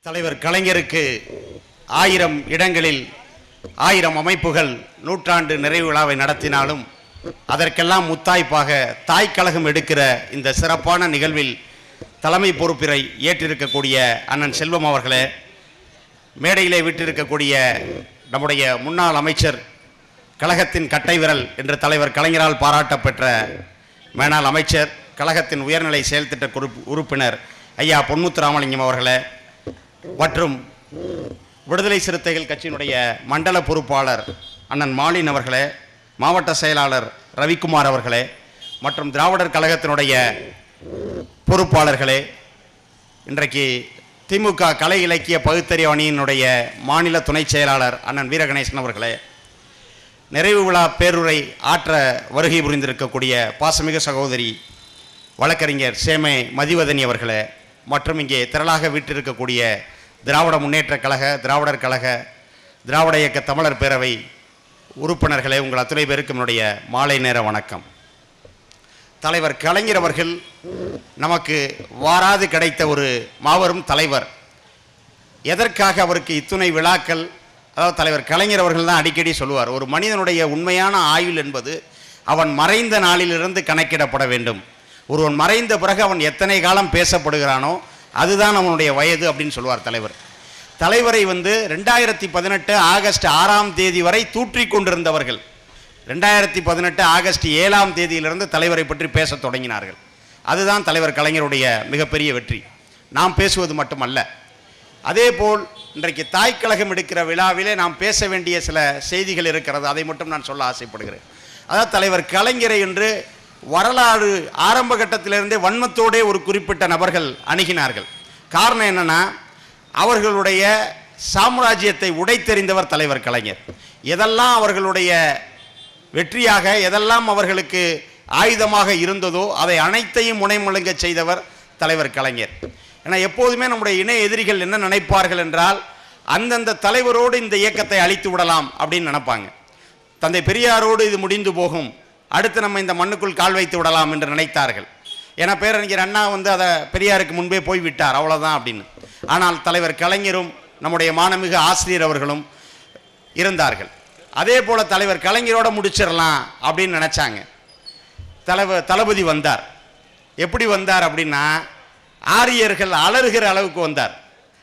தலைவர் கலைஞருக்கு 1000 இடங்களில் 1000 அமைப்புகள் நூற்றாண்டு நிறைவு விழாவை நடத்தினாலும் அதற்கெல்லாம் முத்தாய்ப்பாக தாய் கழகம் எடுக்கிற இந்த சிறப்பான நிகழ்வில் தலைமை பொறுப்பினை ஏற்றிருக்கக்கூடிய அண்ணன் செல்வம் அவர்களே, மேடையிலே விட்டிருக்கக்கூடிய நம்முடைய முன்னாள் அமைச்சர், கழகத்தின் கட்டை விரல் என்று தலைவர் கலைஞரால் பாராட்டப்பெற்ற மேனாள் அமைச்சர், கழகத்தின் உயர்நிலை செயல்திட்ட உறுப்பினர் ஐயா பொன்முத்து ராமலிங்கம் அவர்களே, மற்றும் விடுதலை சிறுத்தைகள் கட்சியினுடைய மண்டல பொறுப்பாளர் அண்ணன் மாலின் அவர்களே, மாவட்ட செயலாளர் ரவிக்குமார் அவர்களே, மற்றும் திராவிடர் கழகத்தினுடைய பொறுப்பாளர்களே, இன்றைக்கு திமுக கலை இலக்கிய பகுத்தறிவு அணியினுடைய மாநில துணை செயலாளர் அண்ணன் வீரகணேசன் அவர்களே, நிறைவு விழா பேருரை ஆற்ற வருகை புரிந்திருக்கக்கூடிய பாசமிகு சகோதரி வழக்கறிஞர் சேமை மதிவதனி அவர்களே, மற்றும் இங்கே திரளாக வீட்டிருக்கக்கூடிய திராவிட முன்னேற்ற கழக, திராவிடர் கழக, திராவிட இயக்க தமிழர் பேரவை உறுப்பினர்களே, உங்கள் அத்துணை பேருக்கு என்னுடைய மாலை நேர வணக்கம். தலைவர் கலைஞர் அவர்கள் நமக்கு வாராது கிடைத்த ஒரு மாபெரும் தலைவர். எதற்காக அவருக்கு இத்துணை விழாக்கள்? அதாவது தலைவர் கலைஞர் அவர்கள் தான் அடிக்கடி சொல்லுவார், ஒரு மனிதனுடைய உண்மையான ஆயுள் என்பது அவன் மறைந்த நாளிலிருந்து கணக்கிடப்பட வேண்டும். ஒருவன் மறைந்த பிறகு அவன் எத்தனை காலம் பேசப்படுகிறானோ அதுதான் அவனுடைய வயது அப்படின்னு சொல்லுவார் தலைவர். தலைவரை 2018 ஆகஸ்ட் 6ஆம் தேதி வரை தூற்றி கொண்டிருந்தவர்கள் 2018 ஆகஸ்ட் 7ஆம் தேதியிலிருந்து தலைவரை பற்றி பேச தொடங்கினார்கள். அதுதான் தலைவர் கலைஞருடைய மிகப்பெரிய வெற்றி. நாம் பேசுவது மட்டுமல்ல, அதேபோல் இன்றைக்கு தாய் கழகம் எடுக்கிற விழாவிலே நாம் பேச வேண்டிய சில செய்திகள் இருக்கிறது. அதை மட்டும் நான் சொல்ல ஆசைப்படுகிறேன். அதாவது தலைவர் கலைஞரை என்று வரலாறு ஆரம்ப கட்டத்திலிருந்தே வன்மத்தோடே ஒரு குறிப்பிட்ட நபர்கள் அணுகினார்கள். காரணம் என்னன்னா, அவர்களுடைய சாம்ராஜ்யத்தை உடைத்தெறிந்தவர் தலைவர் கலைஞர். எதெல்லாம் அவர்களுடைய வெற்றியாக, எதெல்லாம் அவர்களுக்கு ஆயுதமாக இருந்ததோ அதை அனைத்தையும் முனைமுழுங்க செய்தவர் தலைவர் கலைஞர். ஏன்னா எப்போதுமே நம்முடைய இணை எதிரிகள் என்ன நினைப்பார்கள் என்றால், அந்தந்த தலைவரோடு இந்த இயக்கத்தை அழித்து விடலாம் அப்படின்னு நினைப்பாங்க. தந்தை பெரியாரோடு இது முடிந்து போகும், அடுத்து நம்ம இந்த மண்ணுக்குள் கால் வைத்து விடலாம் என்று நினைத்தார்கள். ஏன்னா பேரறிஞர் அண்ணா அதை பெரியாருக்கு முன்பே போய்விட்டார், அவ்வளோதான் அப்படின்னு. ஆனால் தலைவர் கலைஞரும் நம்முடைய மாண்புமிகு ஆசிரியர் அவர்களும் இருந்தார்கள். அதே போல் தலைவர் கலைஞரோடு முடிச்சிடலாம் அப்படின்னு நினச்சாங்க. தளபதி வந்தார். எப்படி வந்தார் அப்படின்னா, ஆரியர்கள் அலறுகிற அளவுக்கு வந்தார்.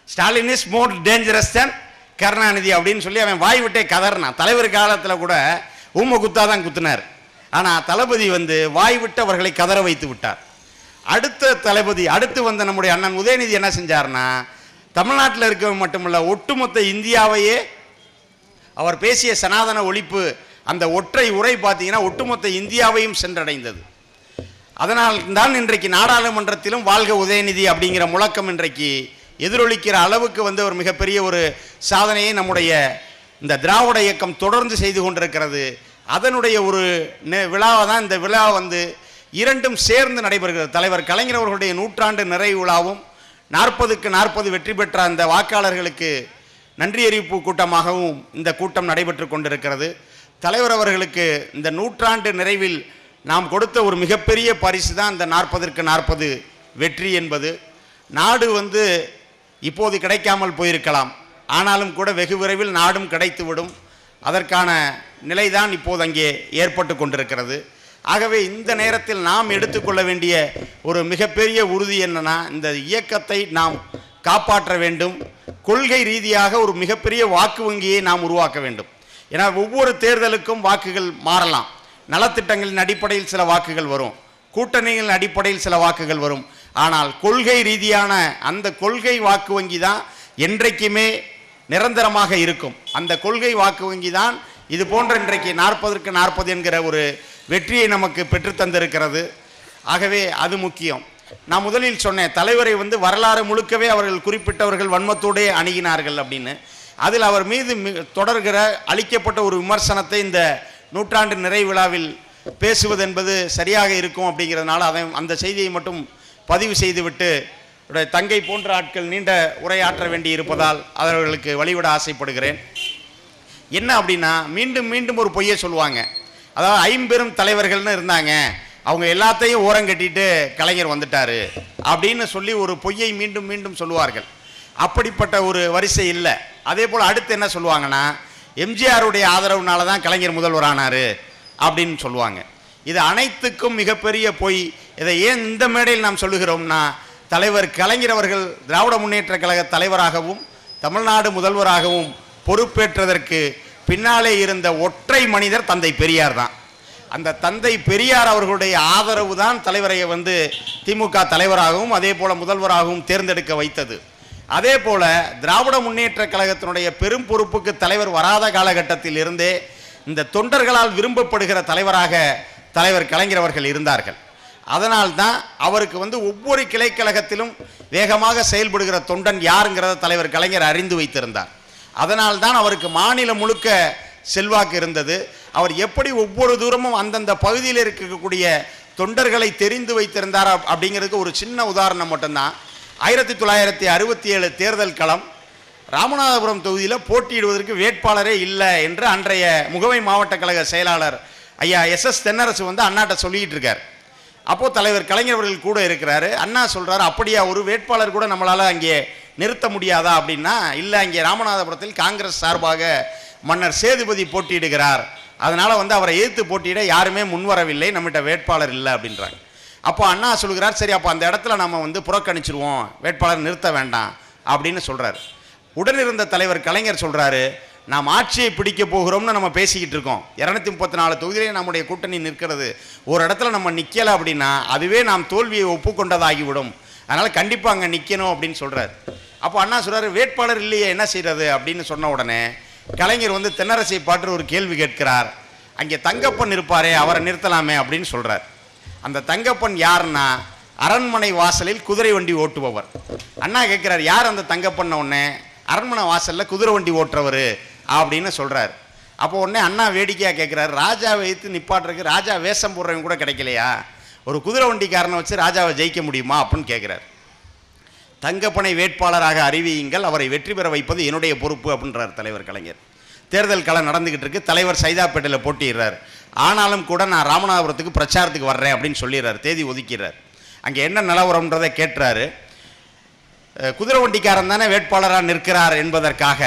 ஸ்டாலின் இஸ் மோர் டேஞ்சரஸ் தேன் கருணாநிதி அப்படின்னு சொல்லி அவன் வாய் விட்டே கதறினான். தலைவர் காலத்தில் கூட ஊம குத்தாதான் குத்தினார். ஆனால் தளபதி வாய் விட்டு அவர்களை கதற வைத்து விட்டார். அடுத்து வந்த நம்முடைய அண்ணன் உதயநிதி என்ன செஞ்சார்னா, தமிழ்நாட்டில் இருக்க மட்டுமல்ல, ஒட்டுமொத்த இந்தியாவையே அவர் பேசிய சனாதன ஒழிப்பு அந்த ஒற்றை உரை பார்த்தீங்கன்னா ஒட்டுமொத்த இந்தியாவையும் சென்றடைந்தது. அதனால் தான் இன்றைக்கு நாடாளுமன்றத்திலும் வாழ்க உதயநிதி அப்படிங்கிற முழக்கம் இன்றைக்கு எதிரொலிக்கிற அளவுக்கு ஒரு மிகப்பெரிய ஒரு சாதனையை நம்முடைய இந்த திராவிட இயக்கம் தொடர்ந்து செய்து கொண்டிருக்கிறது. அதனுடைய ஒரு விழாவை தான் இந்த விழா இரண்டும் சேர்ந்து நடைபெறுகிறது. தலைவர் கலைஞர் அவர்களுடைய நூற்றாண்டு நிறைவு விழாவும் 40க்கு 40 வெற்றி பெற்ற அந்த வாக்காளர்களுக்கு நன்றி அறிவிப்பு கூட்டமாகவும் இந்த கூட்டம் நடைபெற்று கொண்டிருக்கிறது. தலைவர் அவர்களுக்கு இந்த நூற்றாண்டு நிறைவில் நாம் கொடுத்த ஒரு மிகப்பெரிய பரிசு தான் இந்த 40க்கு 40 வெற்றி என்பது. நாடு இப்போது கிடைக்காமல் போயிருக்கலாம், ஆனாலும் கூட வெகு விரைவில் நாடும் கிடைத்துவிடும். அதற்கான நிலைதான் இப்போது அங்கே ஏற்பட்டு கொண்டிருக்கிறது. ஆகவே இந்த நேரத்தில் நாம் எடுத்துக்கொள்ள வேண்டிய ஒரு மிகப்பெரிய உறுதி என்னன்னா, இந்த இயக்கத்தை நாம் காப்பாற்ற வேண்டும். கொள்கை ரீதியாக ஒரு மிகப்பெரிய வாக்கு வங்கியை நாம் உருவாக்க வேண்டும். ஏன்னா ஒவ்வொரு தேர்தலுக்கும் வாக்குகள் மாறலாம். நலத்திட்டங்களின் அடிப்படையில் சில வாக்குகள் வரும், கூட்டணிகளின் அடிப்படையில் சில வாக்குகள் வரும். ஆனால் கொள்கை ரீதியான அந்த கொள்கை வாக்கு வங்கி தான் என்றைக்குமே நிரந்தரமாக இருக்கும். அந்த கொள்கை வாக்கு வங்கி தான் இது போன்ற இன்றைக்கு 40க்கு 40 என்கிற ஒரு வெற்றியை நமக்கு பெற்றுத்தந்திருக்கிறது. ஆகவே அது முக்கியம். நான் முதலில் சொன்னேன், தலைவரை வரலாறு முழுக்கவே அவர்கள் குறிப்பிட்டவர்கள் வன்மத்தோடே அணுகினார்கள் அப்படின்னு. அதில் அவர் மீது தொடர்கிற அளிக்கப்பட்ட ஒரு விமர்சனத்தை இந்த நூற்றாண்டு நிறைவு விழாவில் பேசுவது என்பது சரியாக இருக்கும் அப்படிங்கிறதுனால அந்த செய்தியை மட்டும் பதிவு செய்துவிட்டு, தங்கை போன்ற ஆட்கள் நீண்ட உரையாற்ற வேண்டி இருப்பதால் அவர்களுக்கு வழிவிட ஆசைப்படுகிறேன். என்ன அப்படின்னா, மீண்டும் மீண்டும் ஒரு பொய்யை சொல்லுவாங்க. அதாவது 50 தலைவர்கள்னு இருந்தாங்க, அவங்க எல்லாத்தையும் ஓரம் கட்டிட்டு கலைஞர் வந்துட்டாரு அப்படின்னு சொல்லி ஒரு பொய்யை மீண்டும் மீண்டும் சொல்லுவார்கள். அப்படிப்பட்ட ஒரு வரிசை இல்லை. அதே போல் அடுத்து என்ன சொல்லுவாங்கன்னா, எம்ஜிஆருடைய ஆதரவுனால தான் கலைஞர் முதல்வர் ஆனார் அப்படின்னு சொல்லுவாங்க. இது அனைத்துக்கும் மிகப்பெரிய பொய். இதை ஏன் இந்த மேடையில் நாம் சொல்லுகிறோம்னா, தலைவர் கலைஞர் அவர்கள் திராவிட முன்னேற்ற கழக தலைவராகவும் தமிழ்நாடு முதல்வராகவும் பொறுப்பேற்றதற்கு பின்னாலே இருந்த ஒற்றை மனிதர் தந்தை பெரியார் தான். அந்த தந்தை பெரியார் அவர்களுடைய ஆதரவு தான் தலைவரை திமுக தலைவராகவும் அதே போல முதல்வராகவும் தேர்ந்தெடுக்க வைத்தது. அதே போல திராவிட முன்னேற்ற கழகத்தினுடைய பெரும் பொறுப்புக்கு தலைவர் வராத காலகட்டத்தில் இருந்தே இந்த தொண்டர்களால் விரும்பப்படுகிற தலைவராக தலைவர் கலைஞர் அவர்கள் இருந்தார்கள். அதனால் தான் அவருக்கு ஒவ்வொரு கிளைக்கழகத்திலும் வேகமாக செயல்படுகிற தொண்டன் யாருங்கிறத தலைவர் கலைஞர் அறிந்து வைத்திருந்தார். அதனால் தான் அவருக்கு மாநிலம் முழுக்க செல்வாக்கு இருந்தது. அவர் எப்படி ஒவ்வொரு தூரமும் அந்தந்த பகுதியில் இருக்கக்கூடிய தொண்டர்களை தெரிந்து வைத்திருந்தார் அப்படிங்கிறதுக்கு ஒரு சின்ன உதாரணம் மட்டும்தான். 1967 தேர்தல் களம். ராமநாதபுரம் தொகுதியில் போட்டியிடுவதற்கு வேட்பாளரே இல்லை என்று அன்றைய முகவை மாவட்ட கழக செயலாளர் ஐயா SS தென்னரசு அண்ணாட்ட சொல்லிக்கிட்டு இருக்கார். அப்போது தலைவர் கலைஞர் அவர்கள் கூட இருக்கிறாரு. அண்ணா சொல்கிறார், அப்படியா, ஒரு வேட்பாளர் கூட நம்மளால் அங்கே நிறுத்த முடியாதா அப்படின்னா, இல்லை, அங்கே ராமநாதபுரத்தில் காங்கிரஸ் சார்பாக மன்னர் சேதுபதி போட்டியிடுகிறார், அதனால் அவரை எதிர்த்து போட்டியிட யாருமே முன்வரவில்லை, நம்மகிட்ட வேட்பாளர் இல்லை அப்படின்றாங்க. அப்போ அண்ணா சொல்கிறார், சரி, அப்போ அந்த இடத்துல நம்ம புறக்கணிச்சிருவோம், வேட்பாளர் நிறுத்த வேண்டாம் அப்படின்னு சொல்கிறார். உடனிருந்த தலைவர் கலைஞர் சொல்கிறாரு, நாம் ஆட்சியை பிடிக்க போகிறோம்னு நம்ம பேசிக்கிட்டு இருக்கோம், 234 தொகுதியிலே நம்முடைய கூட்டணி நிற்கிறது, ஒரு இடத்துல நம்ம நிற்கலை அப்படின்னா அதுவே நாம் தோல்வியை ஒப்புக்கொண்டதாகிவிடும், அதனால் கண்டிப்பாக அங்கே நிற்கணும் அப்படின்னு சொல்கிறார். அப்போ அண்ணா சொல்கிறார், வேட்பாளர் இல்லையே, என்ன செய்கிறது அப்படின்னு சொன்ன உடனே கலைஞர் தென்னரசை பாட்டு ஒரு கேள்வி கேட்கிறார். அங்கே தங்கப்பன் இருப்பாரே, அவரை நிறுத்தலாமே அப்படின்னு சொல்கிறார். அந்த தங்கப்பன் யாருன்னா, அரண்மனை வாசலில் குதிரை வண்டி ஓட்டுபவர். அண்ணா கேட்குறார், யார் அந்த தங்கப்பண்ண? உடனே அரண்மனை வாசலில் குதிரை வண்டி ஓட்டுறவர் அப்படின்னு சொல்கிறார். அப்போ உடனே அண்ணா வேடிக்கையாக கேட்குறாரு, ராஜாவை வைத்து நிப்பாட்டுறதுக்கு ராஜா வேஷம் போடுறவங்க கூட கிடைக்கலையா, ஒரு குதிரை வண்டிக்காரனை வச்சு ராஜாவை ஜெயிக்க முடியுமா அப்படின்னு கேட்குறார். தங்கப்பனை வேட்பாளராக அறிவியுங்கள், அவரை வெற்றி பெற வைப்பது என்னுடைய பொறுப்பு அப்படின்றார் தலைவர் கலைஞர். தேர்தல் களம் நடந்துக்கிட்டு இருக்கு, தலைவர் சைதாப்பேட்டையில் போட்டிடுறார். ஆனாலும் கூட நான் ராமநாதபுரத்துக்கு பிரச்சாரத்துக்கு வர்றேன் அப்படின்னு சொல்லிடுறார், தேதி ஒதுக்கிறார். அங்கே என்ன நிலவரம்ன்றதை கேட்டுறாரு. குதிரை வண்டிக்காரன் தானே வேட்பாளராக நிற்கிறார் என்பதற்காக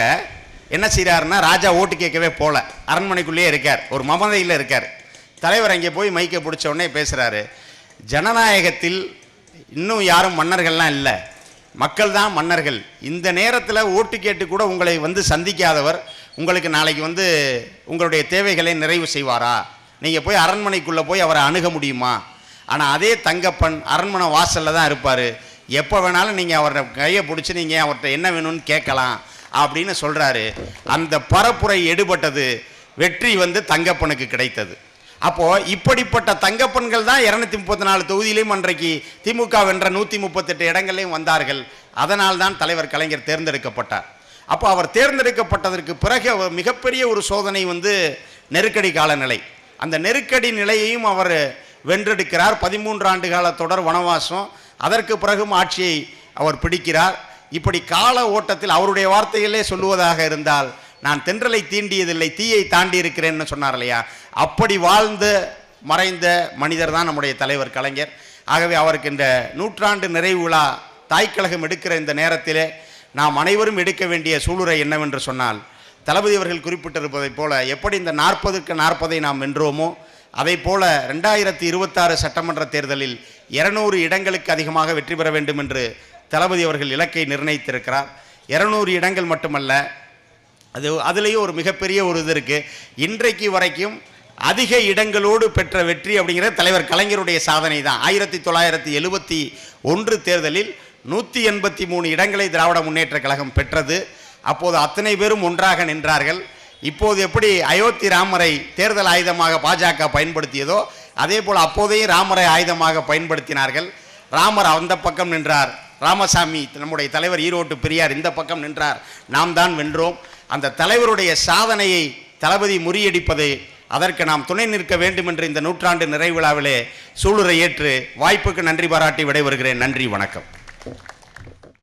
என்ன செய்கிறாருன்னா, ராஜா ஓட்டு கேட்கவே போல, அரண்மனைக்குள்ளேயே இருக்கார், ஒரு மமதையில் இருக்கார். தலைவர் அங்கே போய் மைக்கை பிடிச்ச உடனே பேசுகிறாரு, ஜனநாயகத்தில் இன்னும் யாரும் மன்னர்கள்லாம் இல்லை, மக்கள் தான் மன்னர்கள். இந்த நேரத்தில் ஓட்டு கேட்டு கூட உங்களை சந்திக்காதவர் உங்களுக்கு நாளைக்கு உங்களுடைய தேவைகளை நிறைவு செய்வாரா? நீங்கள் போய் அரண்மனைக்குள்ளே போய் அவரை அணுக முடியுமா? ஆனால் அதே தங்கப்பன் அரண்மனை வாசலில் தான் இருப்பார், எப்போ வேணாலும் நீங்கள் அவரை கையை பிடிச்சி நீங்கள் அவர்கிட்ட என்ன வேணும்னு கேட்கலாம் அப்படின்னு சொல்கிறாரு. அந்த பரப்புரை எடுபட்டது, வெற்றி தங்கப்பனுக்கு கிடைத்தது. அப்போது இப்படிப்பட்ட தங்கப்பன்கள் தான் 234 தொகுதியிலையும் அன்றைக்கு திமுக வென்ற 138 இடங்களையும் வந்தார்கள். அதனால் தான் தலைவர் கலைஞர் தேர்ந்தெடுக்கப்பட்டார். அப்போ அவர் தேர்ந்தெடுக்கப்பட்டதற்கு பிறகு மிகப்பெரிய ஒரு சோதனை நெருக்கடி காலநிலை. அந்த நெருக்கடி நிலையையும் அவர் வென்றெடுக்கிறார். 13 ஆண்டு கால தொடர் வனவாசம், அதற்கு பிறகும் ஆட்சியை அவர் பிடிக்கிறார். இப்படி கால ஓட்டத்தில் அவருடைய வார்த்தைகளே சொல்லுவதாக இருந்தால், நான் தென்றலை தீண்டியதில்லை, தீயை தாண்டி இருக்கிறேன்னு சொன்னார் இல்லையா, அப்படி வாழ்ந்து மறைந்த மனிதர் தான் நம்முடைய தலைவர் கலைஞர். ஆகவே அவருக்கு இந்த நூற்றாண்டு நிறைவு விழா தாய்க்கழகம் எடுக்கிற இந்த நேரத்திலே நாம் அனைவரும் எடுக்க வேண்டிய சூளுரை என்னவென்று சொன்னால், தளபதி அவர்கள் குறிப்பிட்டிருப்பதைப் போல எப்படி இந்த 40க்கு 40 நாம் வென்றோமோ, அதை போல 2026 சட்டமன்ற தேர்தலில் 200 இடங்களுக்கு அதிகமாக வெற்றி பெற வேண்டும் என்று தளபதி அவர்கள் இலக்கை நிர்ணயித்திருக்கிறார். 200 இடங்கள் மட்டுமல்ல, அதுலேயும் ஒரு மிகப்பெரிய ஒரு இது இருக்குது. இன்றைக்கு வரைக்கும் அதிக இடங்களோடு பெற்ற வெற்றி அப்படிங்கிற தலைவர் கலைஞருடைய சாதனை தான். 1971 தேர்தலில் 183 இடங்களை திராவிட முன்னேற்ற கழகம் பெற்றது. அப்போது அத்தனை பேரும் ஒன்றாக நின்றார்கள். இப்போது எப்படி அயோத்தி ராமரை தேர்தல் ஆயுதமாக பாஜக பயன்படுத்தியதோ அதே போல் அப்போதையும் ராமரை ஆயுதமாக பயன்படுத்தினார்கள். ராமர் அந்த பக்கம் நின்றார், ராமசாமி நம்முடைய தலைவர் ஈரோட்டு பெரியார் இந்த பக்கம் நின்றார், நாம் தான் வென்றோம். அந்த தலைவருடைய சாதனையை தளபதி முறியடிப்பது, அதற்கு நாம் துணை நிற்க வேண்டும் என்று இந்த நூற்றாண்டு நிறைவு விழாவிலே சூளுரை ஏற்று வாய்ப்புக்கு நன்றி பாராட்டி விடைபெறுகிறேன். நன்றி, வணக்கம்.